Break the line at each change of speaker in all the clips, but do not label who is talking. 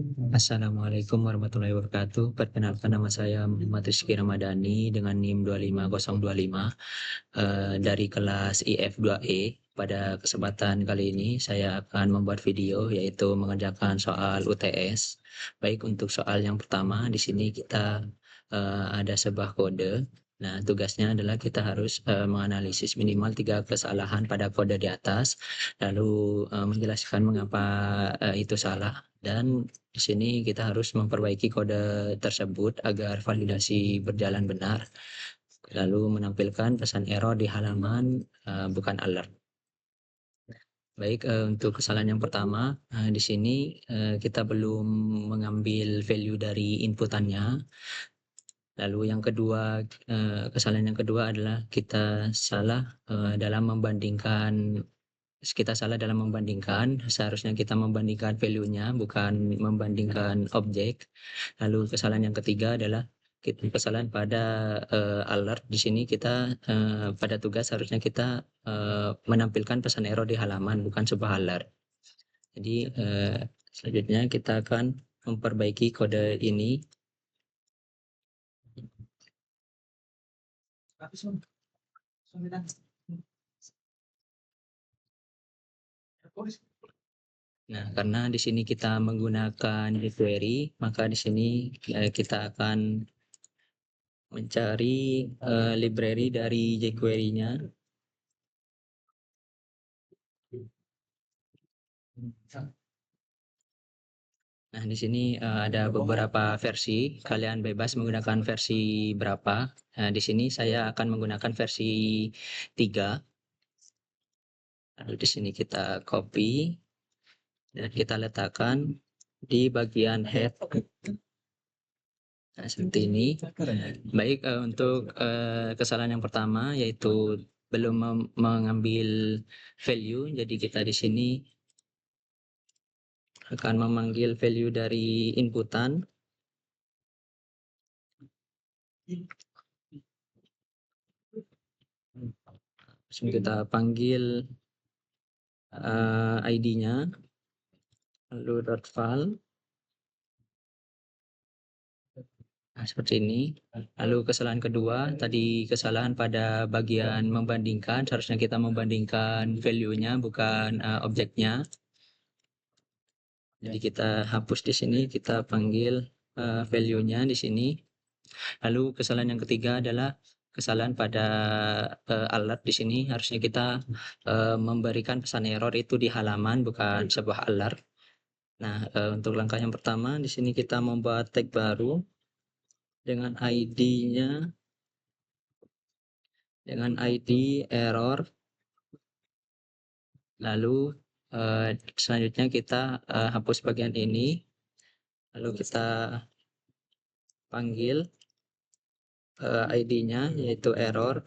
Assalamualaikum warahmatullahi wabarakatuh. Perkenalkan nama saya Muhammad Rizky Ramadhani dengan NIM 25025 dari kelas IF2E. Pada kesempatan kali ini saya akan membuat video yaitu mengerjakan soal UTS. Baik, untuk soal yang pertama di sini kita ada sebuah kode. Nah, tugasnya adalah kita harus menganalisis minimal 3 kesalahan pada kode di atas, lalu menjelaskan mengapa itu salah, dan di sini kita harus memperbaiki kode tersebut agar validasi berjalan benar, lalu menampilkan pesan error di halaman bukan alert. Baik, untuk kesalahan yang pertama, di sini kita belum mengambil value dari inputannya. Lalu yang kedua, kesalahan yang kedua adalah kita salah dalam membandingkan. Seharusnya kita membandingkan value-nya, bukan membandingkan objek. Lalu kesalahan yang ketiga adalah kesalahan pada alert. Di sini kita pada tugas harusnya kita menampilkan pesan error di halaman, bukan sebuah alert. Jadi selanjutnya kita akan memperbaiki kode ini. Nah, karena di sini kita menggunakan jQuery, maka di sini kita akan mencari library dari jQuery-nya. Nah, di sini ada beberapa versi. Kalian bebas menggunakan versi berapa. Nah, di sini saya akan menggunakan versi 3. Lalu di sini kita copy dan kita letakkan di bagian head. Nah, seperti ini. Baik, untuk kesalahan yang pertama yaitu belum mengambil value. Jadi kita di sini akan memanggil value dari inputan. Langsung kita panggil ID-nya, lalu .file. Nah, seperti ini. Lalu kesalahan kedua, tadi kesalahan pada bagian membandingkan. Seharusnya kita membandingkan value-nya, bukan objeknya. Jadi kita hapus di sini, kita panggil value-nya di sini. Lalu kesalahan yang ketiga adalah kesalahan pada alert. Di sini harusnya kita memberikan pesan error itu di halaman, bukan sebuah alert. Nah, untuk langkah yang pertama di sini kita membuat tag baru dengan ID-nya, dengan ID error. Lalu selanjutnya kita hapus bagian ini, lalu kita panggil ID-nya yaitu error.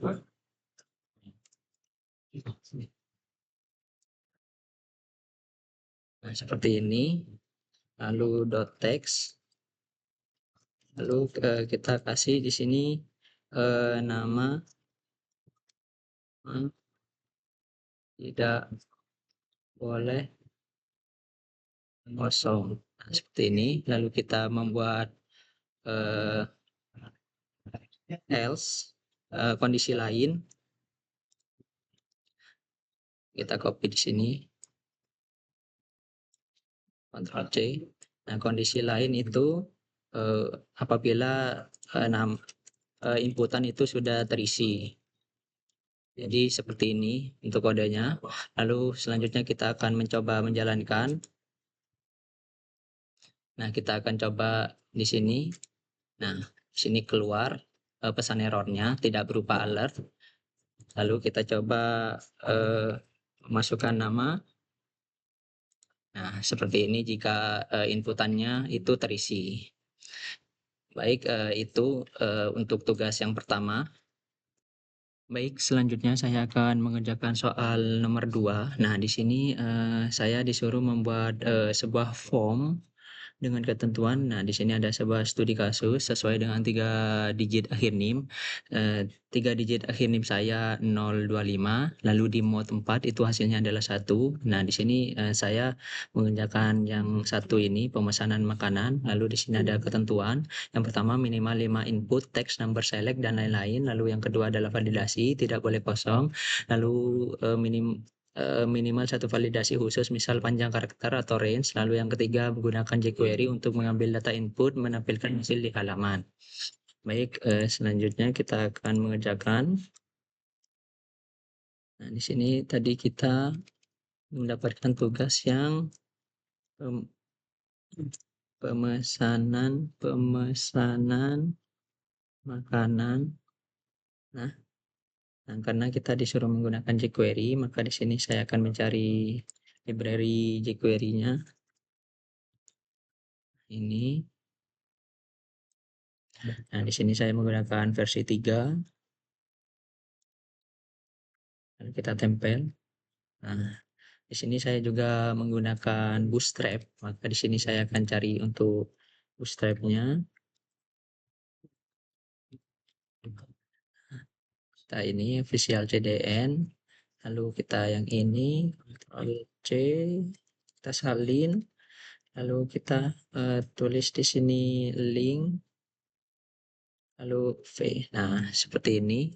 Nah, seperti ini. Lalu .text. Lalu kita kasih di sini nama tidak boleh kosong. Nah, seperti ini. Lalu kita membuat else, kondisi lain. Kita copy di sini. Ctrl C. Nah, kondisi lain itu apabila inputan itu sudah terisi. Jadi seperti ini untuk kodenya. Lalu selanjutnya kita akan mencoba menjalankan. Nah, kita akan coba di sini. Nah, di sini keluar pesan errornya tidak berupa alert. Lalu kita coba masukkan nama. Nah, seperti ini jika inputannya itu terisi. Baik, itu untuk tugas yang pertama. Baik, selanjutnya saya akan mengerjakan soal nomor 2. Nah, di sini saya disuruh membuat sebuah form dengan ketentuan. Nah, di sini ada sebuah studi kasus sesuai dengan 3 digit akhir NIM. 3 digit akhir NIM saya 025, lalu di mode 4 itu hasilnya adalah 1. Nah, di sini, saya mengerjakan yang satu ini, pemesanan makanan, lalu di sini ada ketentuan. Yang pertama minimal 5 input, text, number, select, dan lain-lain. Lalu yang kedua adalah validasi, tidak boleh kosong. Lalu, minimal 1 validasi khusus, misal panjang karakter atau range. Lalu yang ketiga menggunakan jQuery untuk mengambil data input, menampilkan hasil di halaman. Baik, selanjutnya kita akan mengerjakan. Nah, di sini tadi kita mendapatkan tugas yang pemesanan makanan. Nah, karena kita disuruh menggunakan jQuery, maka di sini saya akan mencari library jQuery-nya. Ini. Nah, di sini saya menggunakan versi 3. Lalu kita tempel. Nah, di sini saya juga menggunakan Bootstrap, maka di sini saya akan cari untuk Bootstrap-nya. Kita ini Visual CDN, lalu kita yang ini Ctrl C, kita salin, lalu kita tulis di sini link, lalu V. Nah, seperti ini.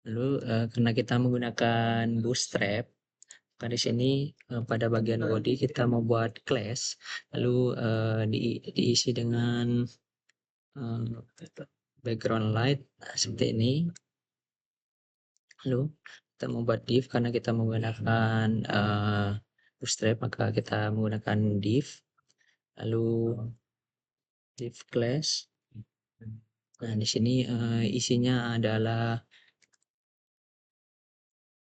Lalu karena kita menggunakan Bootstrap, maka di sini pada bagian body kita membuat class, lalu diisi dengan background light. Nah, seperti ini. Lalu kita membuat div, karena kita menggunakan Bootstrap, maka kita menggunakan div, lalu div class. Nah, di sini isinya adalah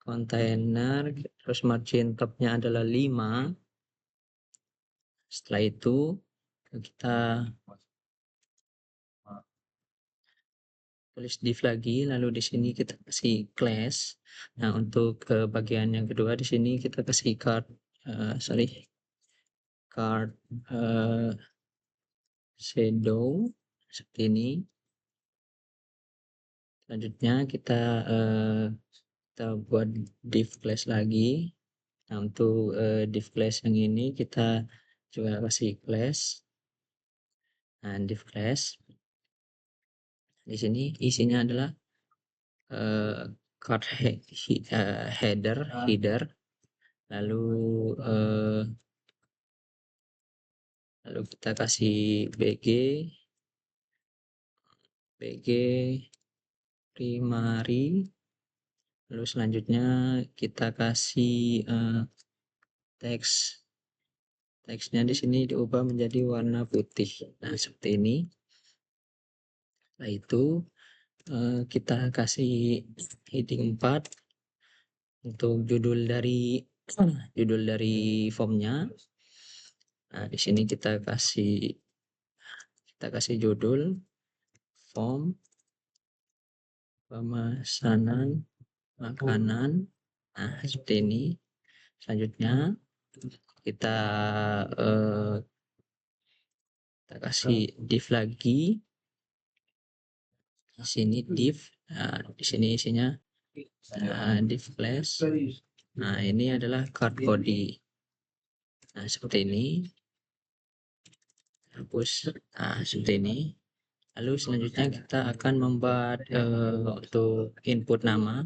kontainer, terus margin top-nya adalah 5. Setelah itu kita tulis div lagi, lalu di sini kita kasih class. Nah, untuk bagian yang kedua di sini kita kasih card shadow seperti ini. Selanjutnya kita buat div class lagi. Nah, untuk div class yang ini kita juga kasih class. Nah, div class di sini isinya adalah card header, lalu kita kasih bg primary, lalu selanjutnya kita kasih teksnya di sini diubah menjadi warna putih. Nah, seperti ini. Setelah itu kita kasih heading 4 untuk judul dari formnya. Nah, di sini kita kasih judul form pemesanan makanan. Nah, seperti ini. Selanjutnya kita kasih div lagi. Di sini div. Nah, di sini isinya div class. Nah, ini adalah card body. Nah, seperti ini. Hapus. Nah, seperti ini. Lalu selanjutnya kita akan membuat untuk input nama.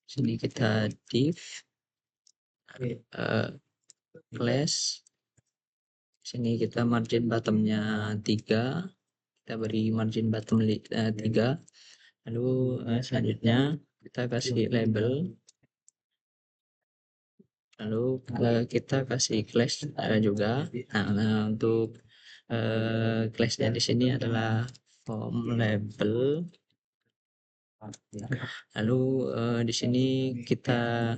Sini kita div class. Sini kita margin bottomnya 3. Kita beri margin bottom 3. Lalu selanjutnya kita kasih label. Lalu kita kasih class juga. Nah, untuk classnya di sini adalah form label. Lalu di sini kita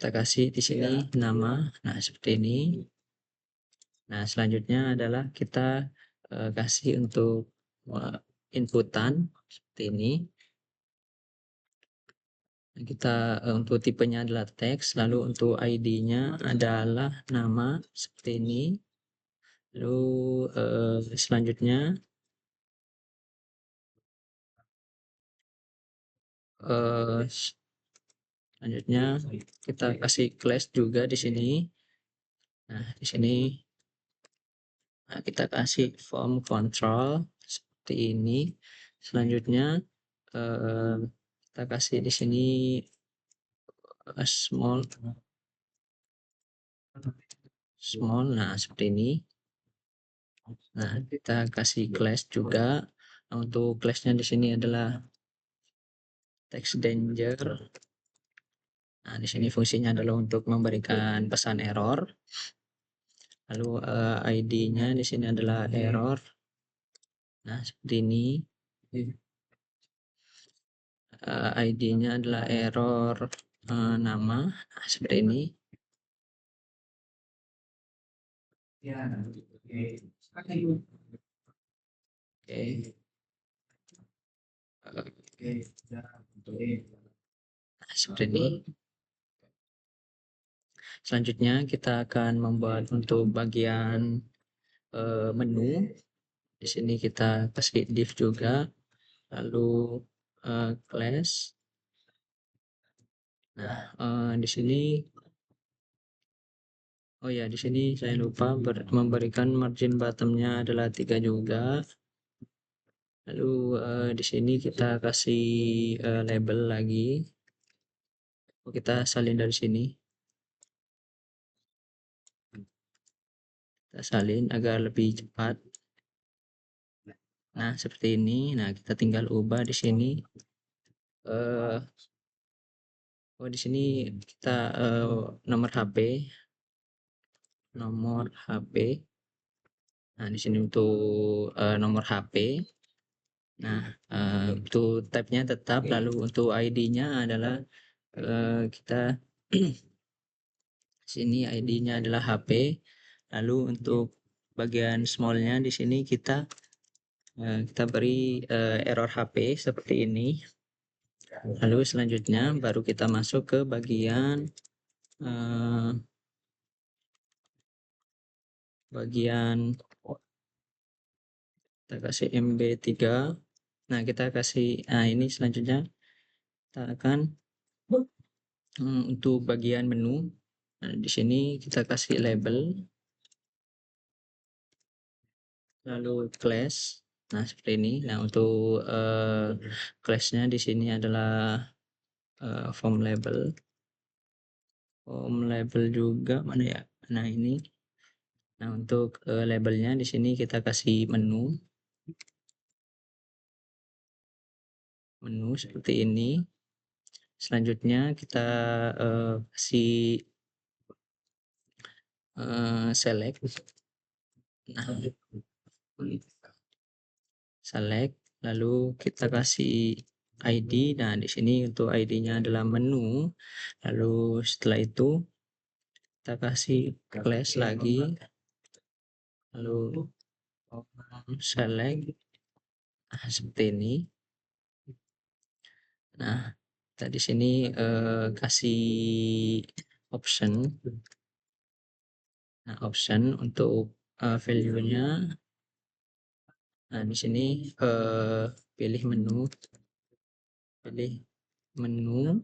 kasih di sini nama. Nah, seperti ini. Nah, selanjutnya adalah kita kasih untuk inputan seperti ini. Kita, untuk tipenya adalah teks, lalu untuk ID-nya adalah nama seperti ini. Lalu, selanjutnya, eee, selanjutnya kita kasih class juga di sini. Nah, di sini, kita kasih form control seperti ini. Selanjutnya, kita kasih di sini, small small, nah seperti ini. Nah, kita kasih class juga. Nah, untuk class-nya di sini adalah text danger. Nah, di sini fungsinya adalah untuk memberikan pesan error. Lalu, ID-nya di sini adalah error. Nah, seperti ini. ID-nya adalah error, nama. Nah, seperti ini. Oke. Nah, seperti ini. Selanjutnya kita akan membuat untuk bagian, menu. Di sini kita kasih div juga, lalu, class. Nah, di sini, oh ya, di sini saya lupa memberikan margin bottomnya adalah 3 juga. Lalu, di sini kita kasih, label lagi. Oh, kita salin dari sini. Kita salin agar lebih cepat. Nah, seperti ini. Nah, kita tinggal ubah di sini. Eh, oh, di sini kita, nomor HP. Nomor HP. Nah, di sini untuk, nomor HP. Nah, untuk tab-nya tetap, lalu untuk ID-nya adalah, kita sini ID-nya adalah HP. Lalu untuk bagian small-nya di sini kita beri, error HP seperti ini. Lalu selanjutnya baru kita masuk ke bagian, eh, kita kasih MB3. Nah, kita kasih, nah ini selanjutnya kita akan, untuk bagian menu. Nah, di sini kita kasih label, lalu class. Nah, seperti ini. Nah, untuk, class-nya di sini adalah, form label. Form label juga mana ya? Nah, ini. Nah, untuk, labelnya di sini kita kasih menu. Menu seperti ini. Selanjutnya kita, kasih, select. Nah, select, lalu kita kasih ID. Nah, di sini untuk ID-nya adalah menu. Lalu setelah itu kita kasih class lagi, lalu select. Nah, seperti ini. Nah, kita di sini, kasih option. Nah, option untuk, value-nya. Nah, di sini, pilih menu. Pilih menu.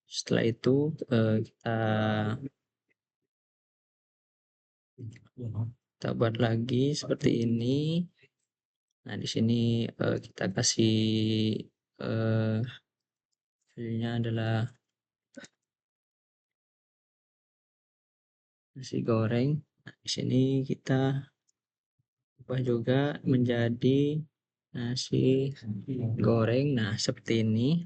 Setelah itu, kita buat lagi seperti ini. Nah, di sini, kita kasih, eee, value-nya adalah nasi goreng. Nah, di sini kita ubah juga menjadi nasi goreng. Nah, seperti ini.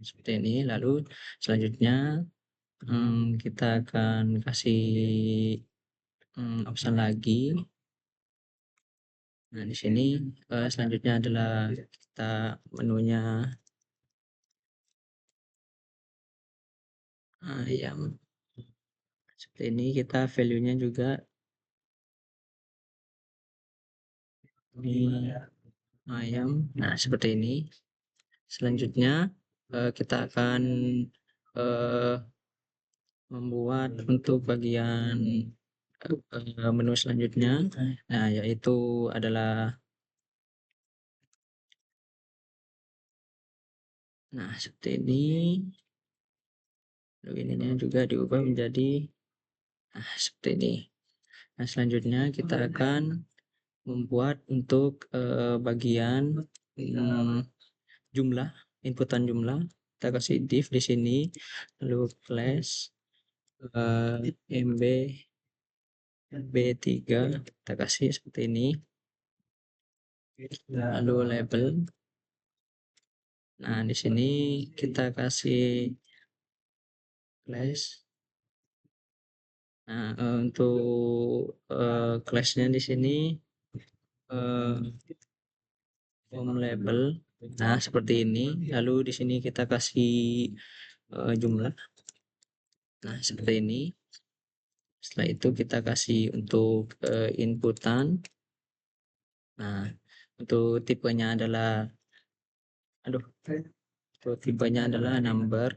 Seperti ini. Lalu selanjutnya, kita akan kasih, option lagi. Nah, di sini, selanjutnya adalah kita menunya, ayam. Seperti ini, kita value-nya juga Ini ayam. Nah, seperti ini. Selanjutnya kita akan membuat untuk bagian menu selanjutnya. Nah, yaitu adalah seperti ini. Lalu ininya juga diubah menjadi seperti ini. Nah, selanjutnya kita akan membuat untuk bagian jumlah, inputan jumlah. Kita kasih div di sini, lalu class mb b3 kita kasih seperti ini. Lalu label. Nah, di sini kita kasih class. Nah, untuk class-nya di sini form label. Nah, seperti ini. Lalu di sini kita kasih jumlah. Nah, seperti ini. Setelah itu kita kasih untuk inputan. Nah, untuk tipenya adalah untuk tipenya adalah number.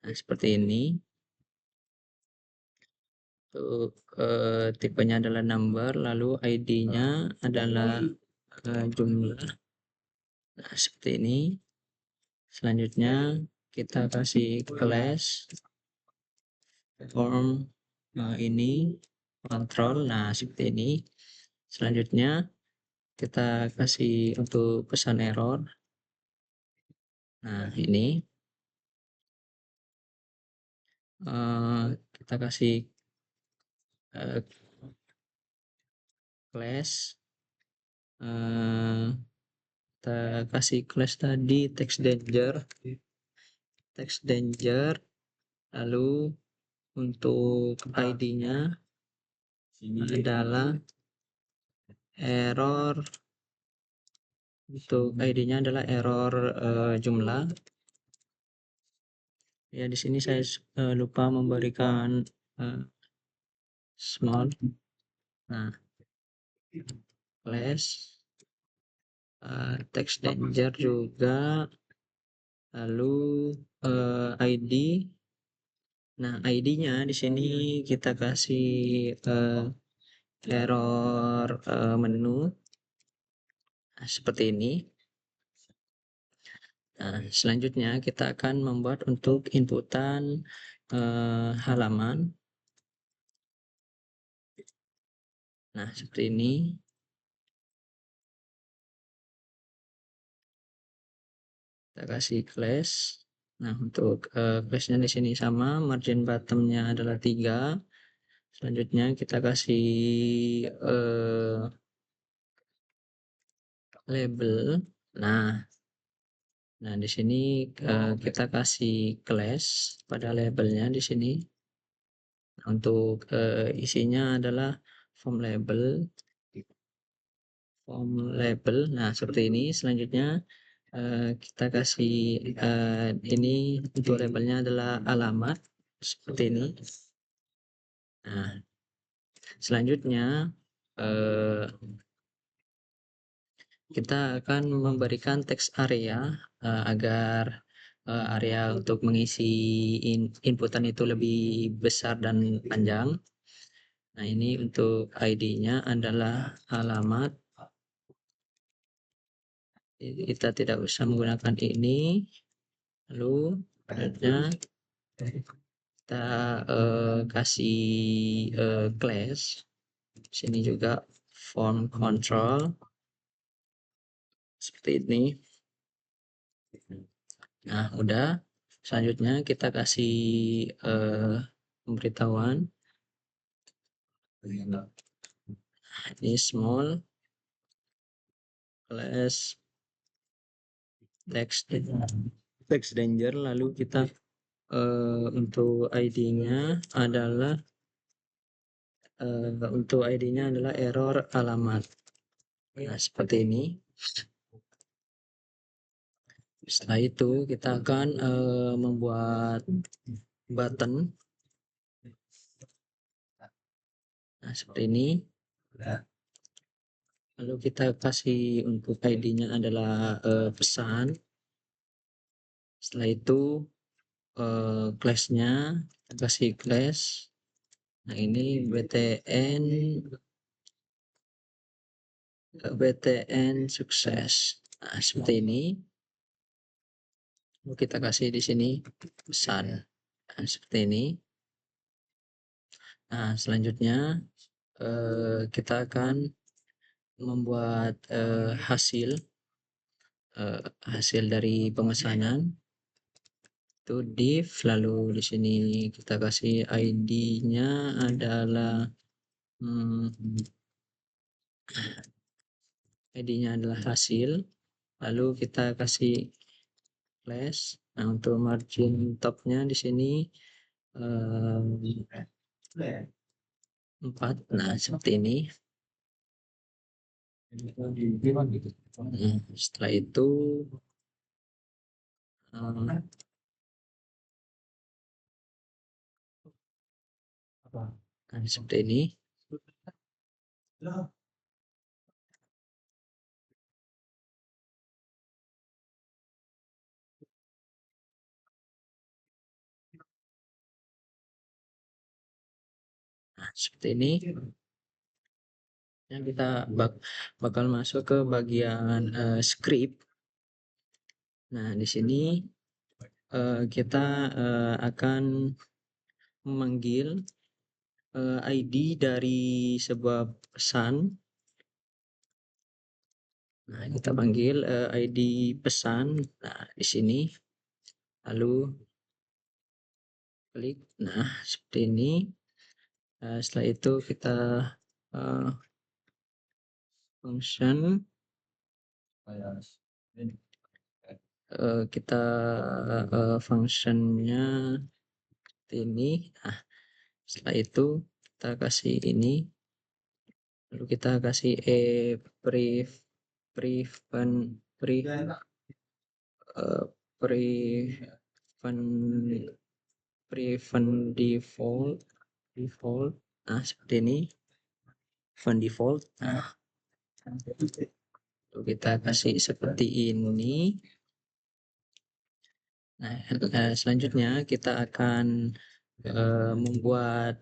Nah, seperti ini. Untuk tipenya adalah number, lalu ID-nya adalah jumlah. Nah, seperti ini. Selanjutnya kita kasih class form ini control. Nah, seperti ini. Selanjutnya kita kasih untuk pesan error. Nah, ini kita kasih class kita kasih class tadi text danger, lalu untuk ID-nya adalah error. Untuk ID-nya adalah error jumlah. Ya, di sini saya lupa memberikan small. Nah, class text danger juga, lalu ID. Nah, ID-nya di sini kita kasih error menu. Nah, seperti ini. Nah, selanjutnya kita akan membuat untuk inputan halaman. Nah, seperti ini. Kita kasih class. Nah, untuk class-nya di sini sama, margin bottom-nya adalah 3. Selanjutnya kita kasih label. Nah, di sini kita kasih class pada labelnya di sini. Untuk isinya adalah form label. Nah, seperti ini. Selanjutnya kita kasih ini untuk labelnya adalah alamat seperti ini. Nah, selanjutnya kita akan memberikan teks area agar area untuk mengisi inputan itu lebih besar dan panjang. Nah, ini untuk ID-nya adalah alamat. Kita tidak usah menggunakan ini. Lalu selanjutnya kita kasih class. Sini juga form control seperti ini. Nah, udah. Selanjutnya kita kasih pemberitahuan. Ini small class text danger, lalu kita untuk ID-nya adalah error alamat. Nah, seperti ini. Setelah itu kita akan membuat button. Nah, seperti ini. lalu kita kasih untuk ID-nya adalah pesan. Setelah itu class-nya kita kasih class. Nah ini BTN sukses. Nah seperti ini. Lalu kita kasih di sini pesan. Nah, seperti ini. Nah selanjutnya kita akan membuat hasil dari pemesanan itu div, lalu di sini kita kasih ID-nya adalah ID-nya adalah hasil, lalu kita kasih class. Nah untuk margin top-nya di sini 4. Nah seperti ini. Setelah itu seperti ini. Nah, seperti ini. Yang kita bakal masuk ke bagian script. Nah, di sini kita akan memanggil ID dari sebuah pesan. Nah, kita panggil ID pesan. Nah, di sini lalu klik. Nah, seperti ini. Setelah itu kita function kita functionnya ini. Nah, setelah itu kita kasih ini, lalu kita kasih prevent default. Nah seperti ini, prevent default. Nah lalu kita kasih seperti ini. Nah selanjutnya kita akan membuat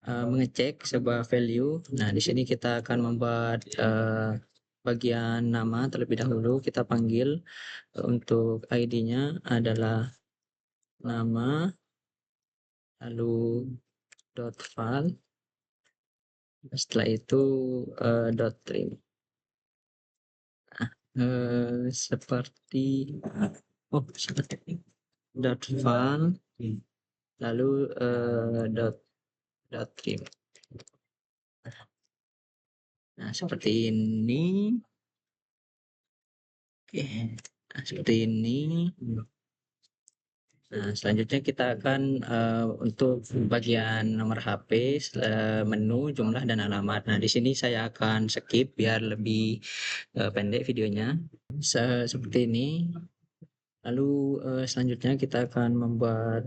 mengecek sebuah value. Nah di sini kita akan membuat bagian nama terlebih dahulu. Kita panggil untuk ID-nya adalah nama, lalu .file. Setelah itu .trim. Seperti .file, lalu .trim. Nah seperti ini. Oke, nah, seperti ini. Nah selanjutnya kita akan untuk bagian nomor HP, menu, jumlah, dan alamat. Nah di sini saya akan skip biar lebih pendek videonya. Seperti ini. Lalu selanjutnya kita akan membuat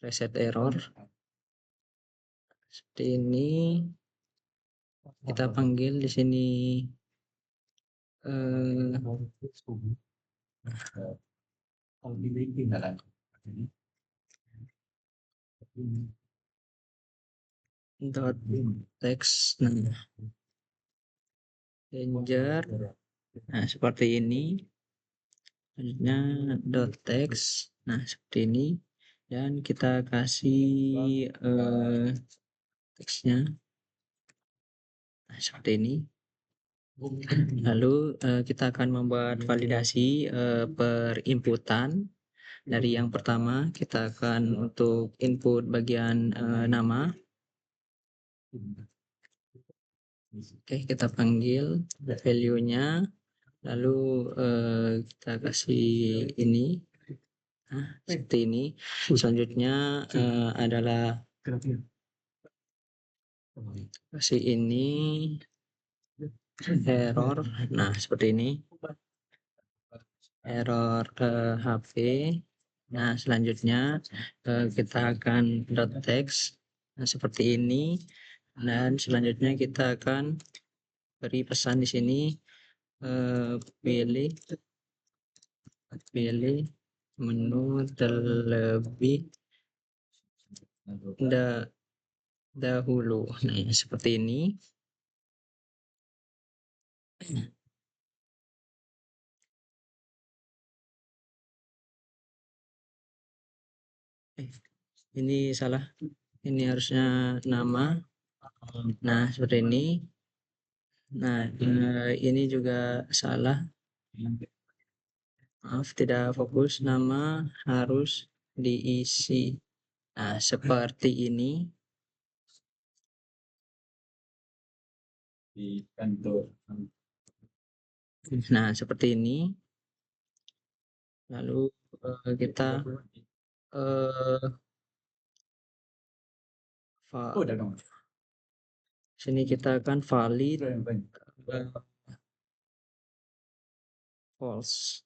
reset error. Seperti ini. Kita panggil di sini text. Nah, danger. Nah seperti ini. Selanjutnya text. Nah seperti ini. Dan kita kasih teksnya. Nah seperti ini. Lalu kita akan membuat validasi per-inputan. Dari yang pertama kita akan untuk input bagian nama. Oke, kita panggil value-nya, lalu kita kasih ini. Nah, seperti ini. Selanjutnya adalah kasih ini error. Nah seperti ini, error HP. Nah selanjutnya kita akan .text. Nah seperti ini. Dan selanjutnya kita akan beri pesan di sini, pilih menu terlebih dahulu. Nah, seperti ini. Ini salah. Ini harusnya nama. Nah, seperti ini. Nah, ini juga salah. Maaf, tidak fokus. Nama harus diisi. Nah, seperti ini. Nah, seperti ini. Lalu kita sini kita akan valid false.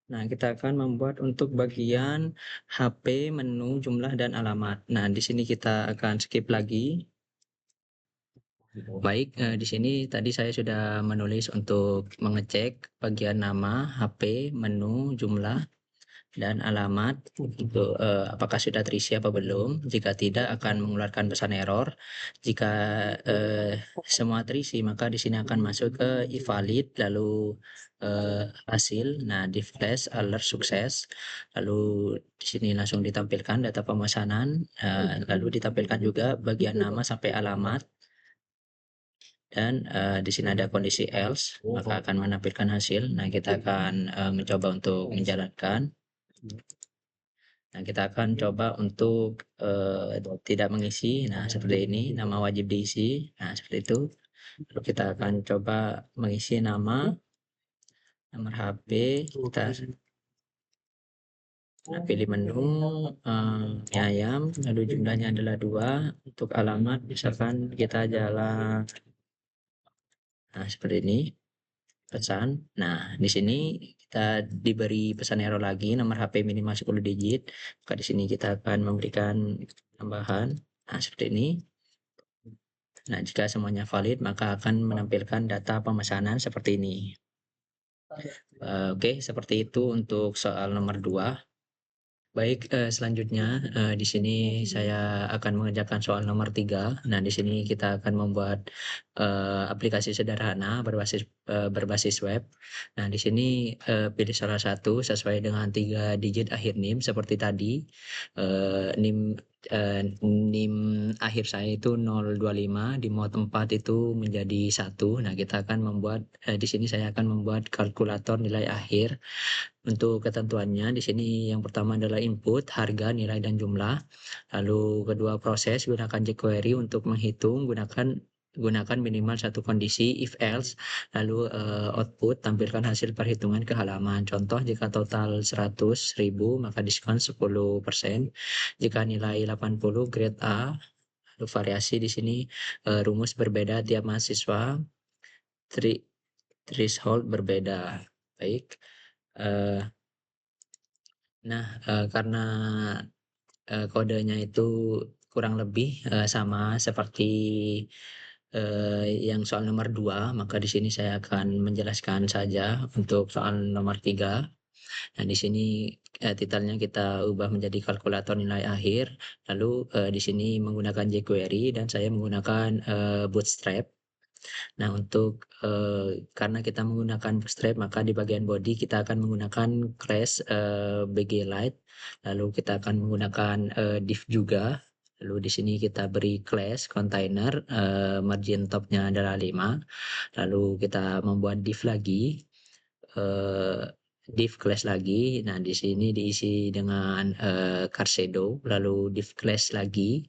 Nah, kita akan membuat untuk bagian HP, menu, jumlah, dan alamat. Nah, di sini kita akan skip lagi. Baik, di sini tadi saya sudah menulis untuk mengecek bagian nama, HP, menu, jumlah, dan alamat untuk apakah sudah terisi apa belum. Jika tidak akan mengeluarkan pesan error. Jika semua terisi maka di sini akan masuk ke invalid lalu hasil. Nah, div class alert sukses. Lalu di sini langsung ditampilkan data pemesanan, lalu ditampilkan juga bagian nama sampai alamat. Dan di sini ada kondisi else, maka akan menampilkan hasil. Nah, kita akan mencoba untuk menjalankan. Nah, kita akan coba untuk tidak mengisi. Nah, seperti ini, nama wajib diisi. Nah, seperti itu. Lalu kita akan coba mengisi nama, nomor HP, kita pilih menu, mie ayam, lalu jumlahnya adalah 2. Untuk alamat, misalkan kita jalan. Nah, seperti ini. Pesan. Nah, di sini kita diberi pesan error lagi, nomor HP minimal 10 digit. Maka di sini kita akan memberikan tambahan. Nah, seperti ini. Nah, jika semuanya valid, maka akan menampilkan data pemesanan seperti ini. Oke, seperti itu untuk soal nomor 2. Baik, selanjutnya di sini saya akan mengerjakan soal nomor 3. Nah, di sini kita akan membuat aplikasi sederhana berbasis web. Nah, di sini pilih salah satu sesuai dengan 3 digit akhir NIM seperti tadi. NIM akhir saya itu 025, di mode 4 itu menjadi 1. Nah, kita akan membuat di sini saya akan membuat kalkulator nilai akhir. Untuk ketentuannya di sini yang pertama adalah input, harga, nilai, dan jumlah. Lalu kedua proses, gunakan jQuery untuk menghitung, gunakan minimal satu kondisi if else. Lalu output, tampilkan hasil perhitungan ke halaman. Contoh, jika total 100.000 maka diskon 10%. Jika nilai 80 grade A. Lalu variasi di sini rumus berbeda tiap mahasiswa, threshold berbeda. Baik. Nah, karena kodenya itu kurang lebih sama seperti yang soal nomor 2, maka di sini saya akan menjelaskan saja untuk soal nomor 3. Nah, di sini titelnya kita ubah menjadi kalkulator nilai akhir. Lalu di sini menggunakan jQuery dan saya menggunakan Bootstrap. Nah, untuk karena kita menggunakan Bootstrap, maka di bagian body kita akan menggunakan class BG Lite. Lalu kita akan menggunakan div juga. Lalu di sini kita beri class container, margin topnya adalah 5. Lalu kita membuat div lagi, div class lagi. Nah, di sini diisi dengan card shadow, lalu div class lagi.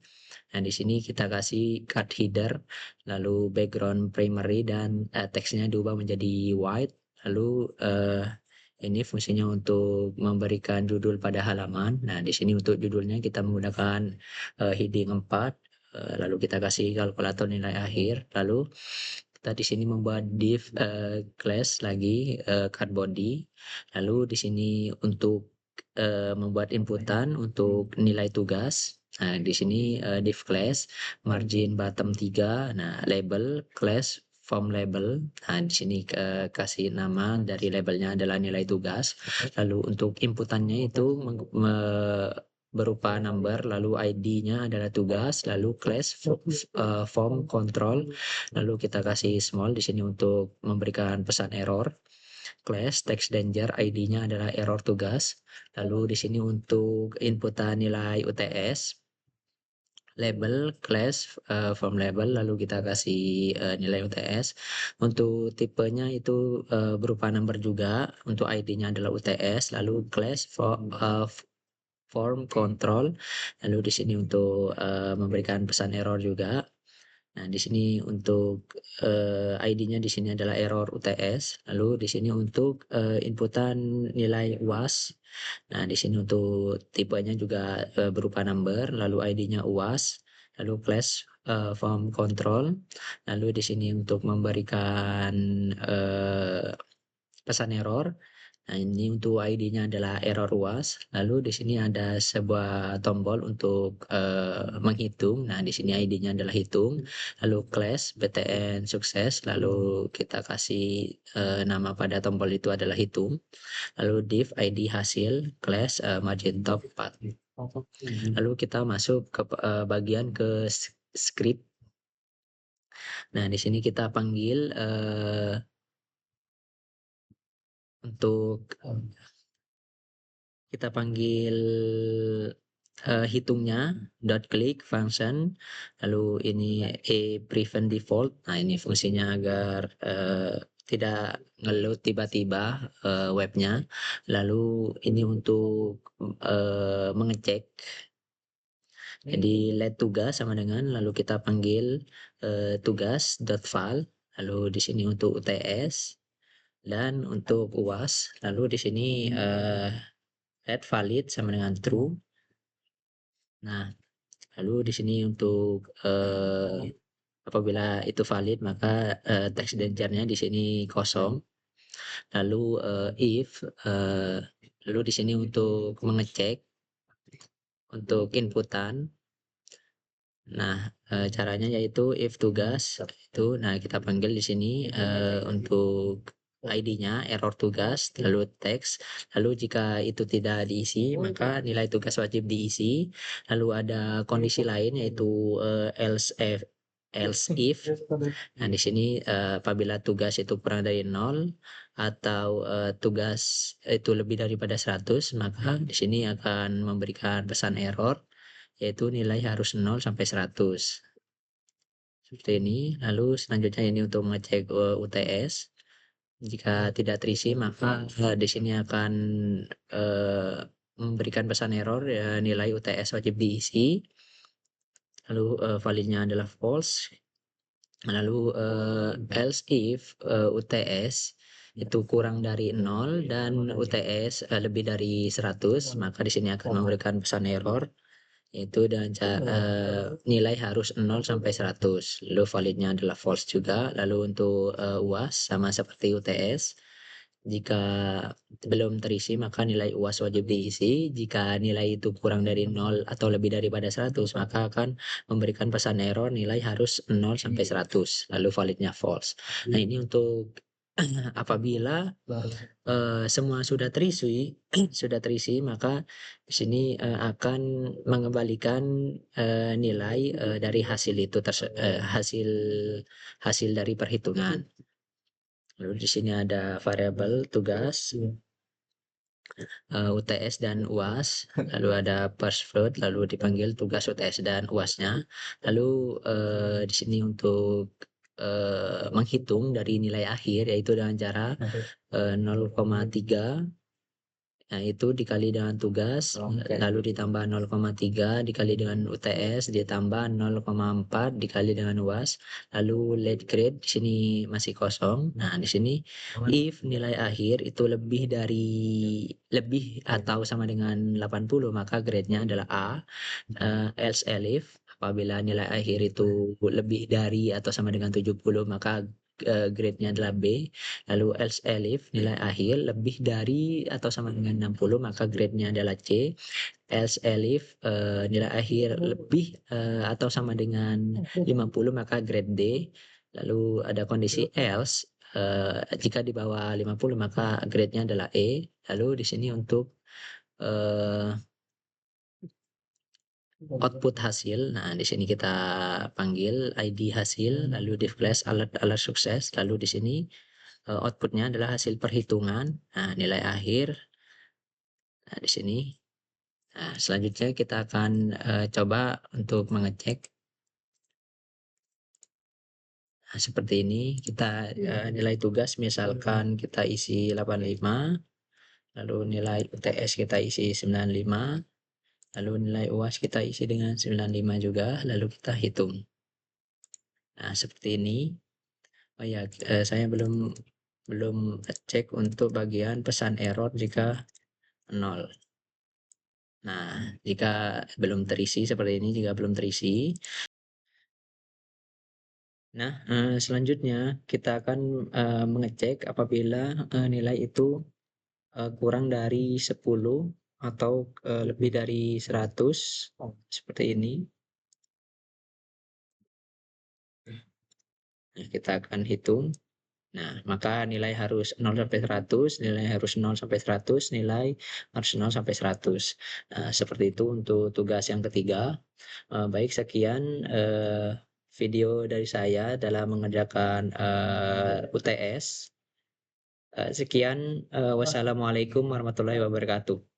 Nah, di sini kita kasih card header, lalu background primary, dan teksnya diubah menjadi white. Lalu ini fungsinya untuk memberikan judul pada halaman. Nah, di sini untuk judulnya kita menggunakan heading 4. Lalu kita kasih kalkulator nilai akhir. Lalu kita di sini membuat div class lagi card body. Lalu di sini untuk membuat inputan untuk nilai tugas. Nah, di sini div class, margin bottom 3, nah label class form label. Nah, di sini kasih nama dari labelnya adalah nilai tugas. Lalu untuk inputannya itu berupa number, lalu ID-nya adalah tugas, lalu class form control, lalu kita kasih small di sini untuk memberikan pesan error. Class text danger, ID-nya adalah error tugas. Lalu di sini untuk inputan nilai UTS, label class form label, lalu kita kasih nilai UTS. Untuk tipenya itu berupa number juga. Untuk ID-nya adalah UTS, lalu class form control, lalu di sini untuk memberikan pesan error juga. Nah, di sini untuk ID-nya di sini adalah error UTS. Lalu di sini untuk inputan nilai UAS. Nah, di sini untuk tipenya juga berupa number, lalu ID-nya UAS, lalu class form control. Lalu di sini untuk memberikan pesan error. Nah, ini untuk ID-nya adalah error UAS. Lalu di sini ada sebuah tombol untuk menghitung. Nah, di sini ID-nya adalah hitung. Lalu class BTN sukses. Lalu kita kasih nama pada tombol itu adalah hitung. Lalu div ID hasil, class margin top 4. Lalu kita masuk ke bagian ke script. Nah, di sini kita panggil untuk kita panggil hitungnya dot click function, lalu ini prevent default. Nah, ini fungsinya agar tidak ngeload tiba-tiba webnya. Lalu ini untuk mengecek. Jadi let tugas sama dengan, lalu kita panggil tugas dot file, lalu di sini untuk UTS dan untuk UAS. Lalu di sini let valid sama dengan true. Nah, lalu di sini untuk apabila itu valid maka text dangernya di sini kosong. Lalu if lalu di sini untuk mengecek untuk inputan. Nah, caranya yaitu if tugas itu, nah kita panggil di sini untuk ID-nya error tugas, lalu teks, lalu jika itu tidak diisi maka nilai tugas wajib diisi. Lalu ada kondisi lain yaitu else if. Nah, di sini apabila tugas itu kurang dari 0 atau tugas itu lebih daripada 100, maka di sini akan memberikan pesan error yaitu nilai harus 0 sampai 100. Seperti ini. Lalu selanjutnya ini untuk mengecek UTS. Jika tidak terisi maka di sini akan memberikan pesan error ya, nilai UTS wajib diisi. Lalu validnya adalah false. Lalu else if UTS itu kurang dari 0 dan UTS lebih dari 100, maka di sini akan memberikan pesan error yaitu dengan nilai harus 0 sampai 100. Lalu validnya adalah false juga. Lalu untuk UAS sama seperti UTS. Jika belum terisi maka nilai UAS wajib diisi. Jika nilai itu kurang dari 0 atau lebih daripada 100 maka akan memberikan pesan error nilai harus 0 sampai 100. Lalu validnya false. Nah, ini untuk apabila semua sudah terisi sudah terisi maka di sini akan mengembalikan nilai dari hasil itu hasil dari perhitungan. Lalu di sini ada variabel tugas UTS dan UAS, lalu ada parse float, lalu dipanggil tugas UTS dan UAS-nya. Lalu di sini untuk menghitung dari nilai akhir yaitu dengan cara 0,3 Nah, itu dikali dengan tugas, lalu ditambah 0,3 dikali dengan UTS, ditambah 0,4 dikali dengan UAS, lalu late grade di sini masih kosong. Nah, di sini if nilai akhir itu lebih atau sama dengan 80 maka grade-nya adalah A. Else if apabila nilai akhir itu lebih dari atau sama dengan 70 maka grade-nya adalah B, lalu else elif nilai akhir lebih dari atau sama dengan 60 maka grade-nya adalah C, else elif nilai akhir lebih atau sama dengan 50 maka grade D, lalu ada kondisi else jika di bawah 50 maka grade-nya adalah E, lalu di sini untuk output hasil. Nah, di sini kita panggil ID hasil, lalu div class alert sukses, lalu di sini outputnya adalah hasil perhitungan. Nah, nilai akhir. Nah, di sini. Nah, selanjutnya kita akan coba untuk mengecek. Nah, seperti ini kita nilai tugas misalkan kita isi 85, lalu nilai UTS kita isi 95, lalu nilai UAS kita isi dengan 95 juga, lalu kita hitung. Nah, seperti ini. Oh ya, saya belum cek untuk bagian pesan error jika 0. Nah, jika belum terisi seperti ini, jika belum terisi. Nah, selanjutnya kita akan mengecek apabila nilai itu kurang dari 10 atau lebih dari 100 seperti ini. Nah, kita akan hitung. Nah, maka nilai harus 0 sampai 100, nilai harus 0 sampai 100, nilai harus 0 sampai 100. Nah, seperti itu untuk tugas yang ketiga. Baik, sekian video dari saya dalam mengerjakan UTS. Sekian, wassalamualaikum warahmatullahi wabarakatuh.